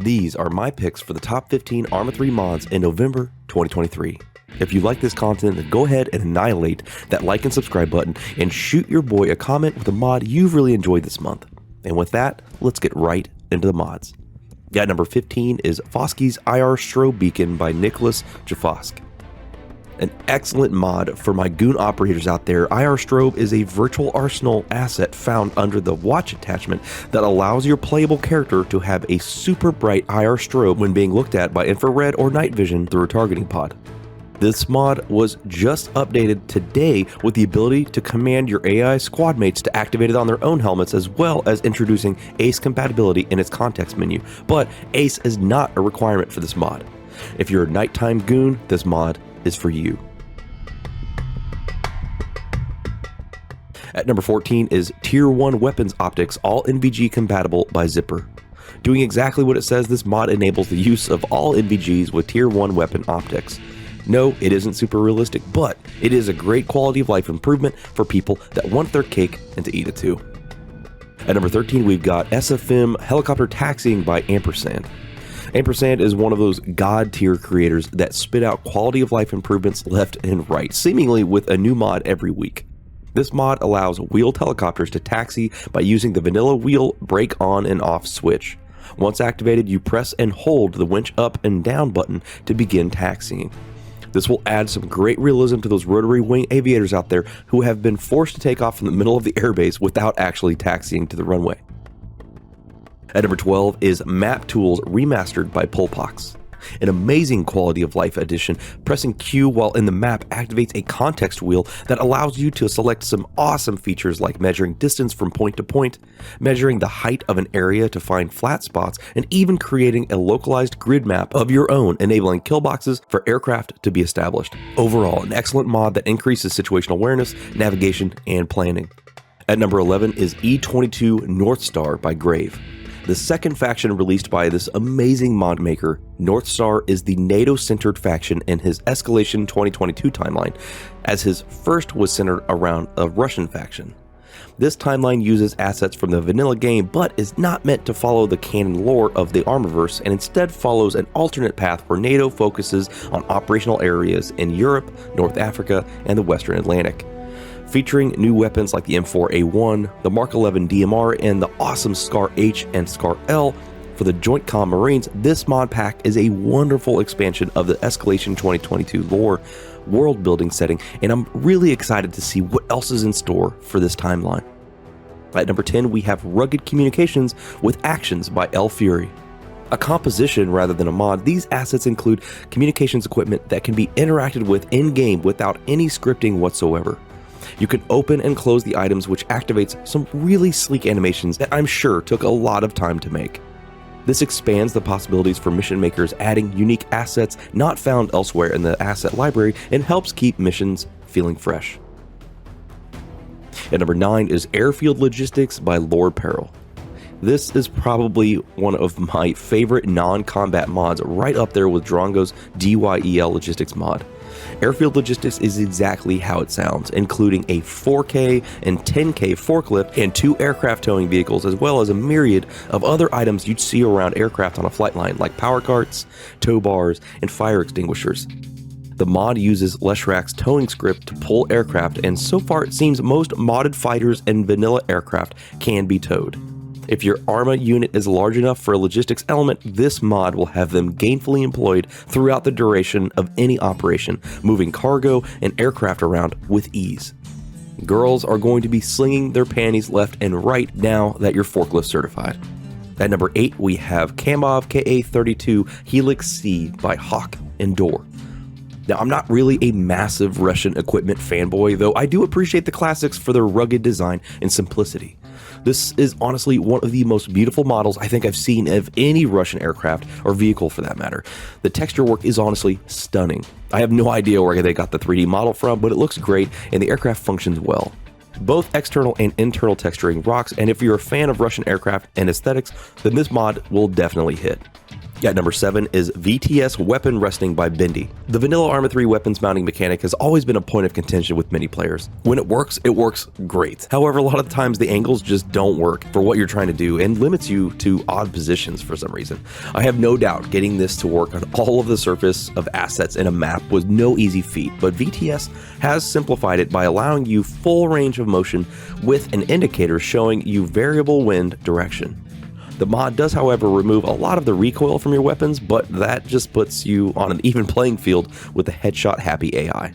These are my picks for the top 15 Arma 3 mods in November 2023. If you like this content, then go ahead and annihilate that like and subscribe button and shoot your boy a comment with a mod you've really enjoyed this month. And with that, let's get right into the mods. At number 15 is Foski's IR Strobe Beacon by Nicholas Jafosk. An excellent mod for my goon operators out there. IR Strobe is a virtual arsenal asset found under the watch attachment that allows your playable character to have a super bright IR strobe when being looked at by infrared or night vision through a targeting pod. This mod was just updated today with the ability to command your AI squad mates to activate it on their own helmets, as well as introducing ACE compatibility in its context menu. But ACE is not a requirement for this mod. If you're a nighttime goon, this mod is for you. At number 14 is Tier 1 Weapons Optics, all NVG compatible by Zipper. Doing exactly what it says, this mod enables the use of all NVGs with Tier 1 weapon optics. No, it isn't super realistic, but it is a great quality of life improvement for people that want their cake and to eat it too. At number 13, we've got SFM Helicopter Taxiing by Ampersand. Ampersand is one of those god tier creators that spit out quality of life improvements left and right, seemingly with a new mod every week. This mod allows wheeled helicopters to taxi by using the vanilla wheel brake on and off switch. Once activated, you press and hold the winch up and down button to begin taxiing. This will add some great realism to those rotary wing aviators out there who have been forced to take off in the middle of the airbase without actually taxiing to the runway. At number 12 is MapTools Remastered by Pulpox. An amazing quality of life addition. Pressing Q while in the map activates a context wheel that allows you to select some awesome features like measuring distance from point to point, measuring the height of an area to find flat spots, and even creating a localized grid map of your own, enabling kill boxes for aircraft to be established. Overall, an excellent mod that increases situational awareness, navigation, and planning. At number 11 is E22 Northstar by Grave. The second faction released by this amazing mod maker, Northstar is the NATO-centered faction in his Escalation 2022 timeline, as his first was centered around a Russian faction. This timeline uses assets from the vanilla game, but is not meant to follow the canon lore of the Armaverse, and instead follows an alternate path where NATO focuses on operational areas in Europe, North Africa, and the Western Atlantic. Featuring new weapons like the M4A1, the Mark 11 DMR, and the awesome Scar H and Scar L for the Joint Comm Marines, this mod pack is a wonderful expansion of the Escalation 2022 lore, world building setting, and I'm really excited to see what else is in store for this timeline. At number 10, we have Rugged Communications with Actions by L Fury. A composition rather than a mod, these assets include communications equipment that can be interacted with in-game without any scripting whatsoever. You can open and close the items, which activates some really sleek animations that I'm sure took a lot of time to make. This expands the possibilities for mission makers, adding unique assets not found elsewhere in the asset library, and helps keep missions feeling fresh. At number 9 is Airfield Logistics by Lord Peril. This is probably one of my favorite non-combat mods, right up there with Drongo's DYEL Logistics mod. Airfield Logistics is exactly how it sounds, including a 4K and 10K forklift and 2 aircraft towing vehicles, as well as a myriad of other items you'd see around aircraft on a flight line, like power carts, tow bars, and fire extinguishers. The mod uses Leshrak's towing script to pull aircraft, and so far it seems most modded fighters and vanilla aircraft can be towed. If your Arma unit is large enough for a logistics element, this mod will have them gainfully employed throughout the duration of any operation, moving cargo and aircraft around with ease. Girls are going to be slinging their panties left and right now that you're forklift certified. At number 8, we have Kamov KA-32 HELIX-C by Hawk and Door. Now, I'm not really a massive Russian equipment fanboy, though I do appreciate the classics for their rugged design and simplicity. This is honestly one of the most beautiful models I think I've seen of any Russian aircraft, or vehicle for that matter. The texture work is honestly stunning. I have no idea where they got the 3D model from, but it looks great and the aircraft functions well. Both external and internal texturing rocks, and if you're a fan of Russian aircraft and aesthetics, then this mod will definitely hit. At number 7 is VTS Weapon Reasting by Bendy. The vanilla Arma 3 weapons mounting mechanic has always been a point of contention with many players. When it works great. However, a lot of the times the angles just don't work for what you're trying to do and limits you to odd positions for some reason. I have no doubt getting this to work on all of the surface of assets in a map was no easy feat, but VTS has simplified it by allowing you full range of motion with an indicator showing you variable wind direction. The mod does, however, remove a lot of the recoil from your weapons, but that just puts you on an even playing field with the headshot-happy AI.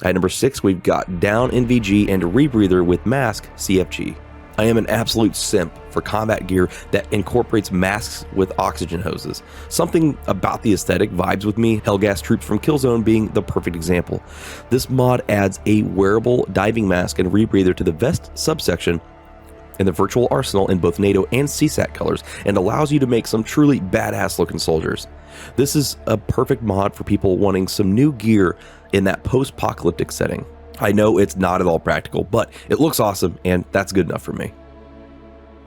At number 6, we've got Down NVG and Rebreather with Mask CFG. I am an absolute simp for combat gear that incorporates masks with oxygen hoses. Something about the aesthetic vibes with me, Hellgas Troops from Killzone being the perfect example. This mod adds a wearable diving mask and rebreather to the vest subsection in the virtual arsenal in both NATO and CSAT colors, and allows you to make some truly badass looking soldiers. This is a perfect mod for people wanting some new gear in that post-apocalyptic setting. I know it's not at all practical, but it looks awesome, and that's good enough for me.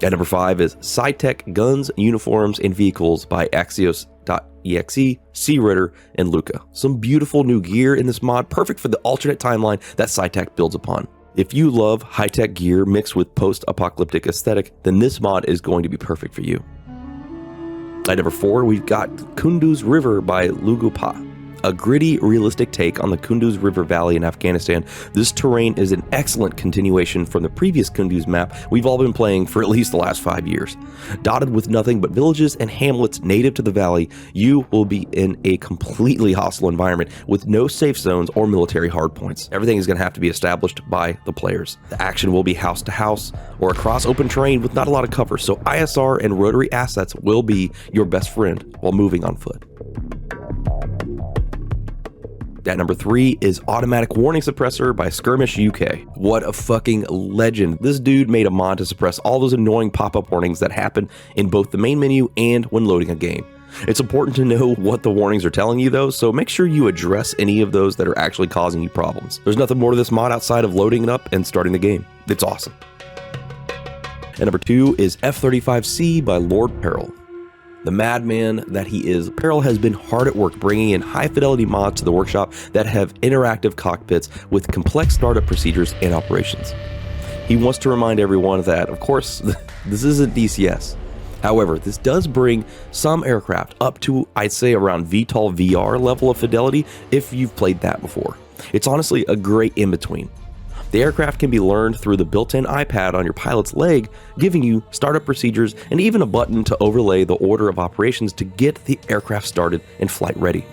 At number 5 is Citech Guns, Uniforms, and Vehicles by Axios.exe, C-Ritter, and Luca. Some beautiful new gear in this mod, perfect for the alternate timeline that Citech builds upon. If you love high-tech gear mixed with post-apocalyptic aesthetic, then this mod is going to be perfect for you. At number 4, we've got Kunduz River by Lugupa. A gritty, realistic take on the Kunduz River Valley in Afghanistan. This terrain is an excellent continuation from the previous Kunduz map we've all been playing for at least the last 5 years. Dotted with nothing but villages and hamlets native to the valley, you will be in a completely hostile environment with no safe zones or military hardpoints. Everything is going to have to be established by the players. The action will be house to house or across open terrain with not a lot of cover, so ISR and rotary assets will be your best friend while moving on foot. At number 3 is Automatic Warning Suppressor by Skirmish UK. What a fucking legend. This dude made a mod to suppress all those annoying pop-up warnings that happen in both the main menu and when loading a game. It's important to know what the warnings are telling you though, so make sure you address any of those that are actually causing you problems. There's nothing more to this mod outside of loading it up and starting the game. It's awesome. At number 2 is F-35C by Lord Peril. The madman that he is, Peril has been hard at work bringing in high-fidelity mods to the workshop that have interactive cockpits with complex startup procedures and operations. He wants to remind everyone that, of course, this isn't DCS. However, this does bring some aircraft up to, I'd say, around VTOL VR level of fidelity if you've played that before. It's honestly a great in-between. The aircraft can be learned through the built-in iPad on your pilot's leg, giving you startup procedures and even a button to overlay the order of operations to get the aircraft started and flight ready.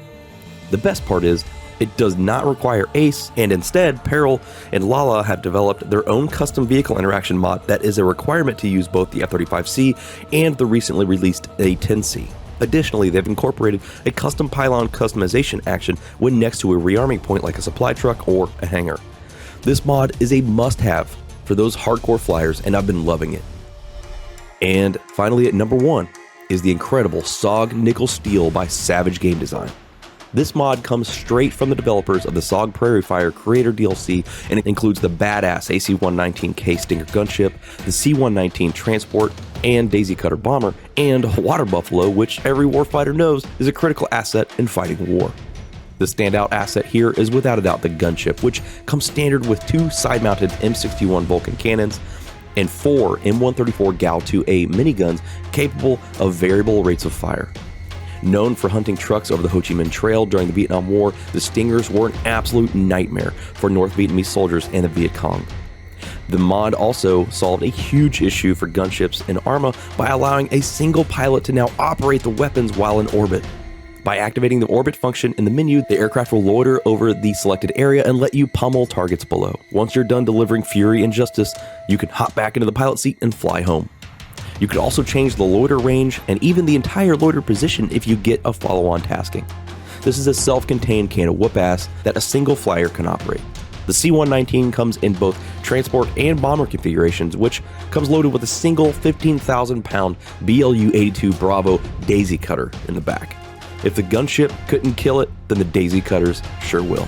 The best part is, it does not require ACE, and instead, Peril and Lala have developed their own custom vehicle interaction mod that is a requirement to use both the F-35C and the recently released A-10C. Additionally, they've incorporated a custom pylon customization action when next to a rearming point like a supply truck or a hangar. This mod is a must-have for those hardcore flyers, and I've been loving it. And finally, at number 1 is the incredible S.O.G Nickel Steel by Savage Game Design. This mod comes straight from the developers of the S.O.G Prairie Fire Creator DLC, and it includes the badass AC-119K Stinger gunship, the C-119 Transport and Daisy Cutter Bomber, and Water Buffalo, which every warfighter knows is a critical asset in fighting war. The standout asset here is without a doubt the gunship, which comes standard with 2 side-mounted M61 Vulcan cannons and 4 M134 Gal-2A miniguns capable of variable rates of fire. Known for hunting trucks over the Ho Chi Minh Trail during the Vietnam War, the Stingers were an absolute nightmare for North Vietnamese soldiers and the Viet Cong. The mod also solved a huge issue for gunships in Arma by allowing a single pilot to now operate the weapons while in orbit. By activating the orbit function in the menu, the aircraft will loiter over the selected area and let you pummel targets below. Once you're done delivering fury and justice, you can hop back into the pilot seat and fly home. You could also change the loiter range and even the entire loiter position if you get a follow-on tasking. This is a self-contained can of whoop-ass that a single flyer can operate. The C-119 comes in both transport and bomber configurations, which comes loaded with a single 15,000-pound BLU-82 Bravo Daisy Cutter in the back. If the gunship couldn't kill it, then the Daisy Cutters sure will.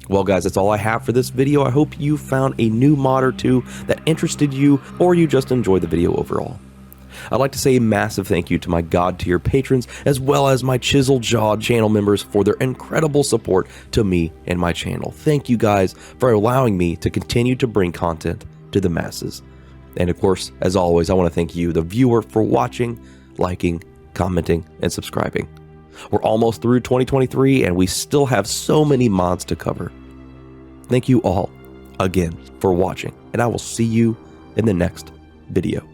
Well guys, that's all I have for this video. I hope you found a new mod or two that interested you, or you just enjoyed the video overall. I'd like to say a massive thank you to my God tier patrons as well as my chiseled jawed channel members for their incredible support to me and my channel. Thank you guys for allowing me to continue to bring content to the masses. And of course, as always, I want to thank you, the viewer, for watching, liking, commenting, and subscribing. We're almost through 2023 and we still have so many mods to cover. Thank you all again for watching, and I will see you in the next video.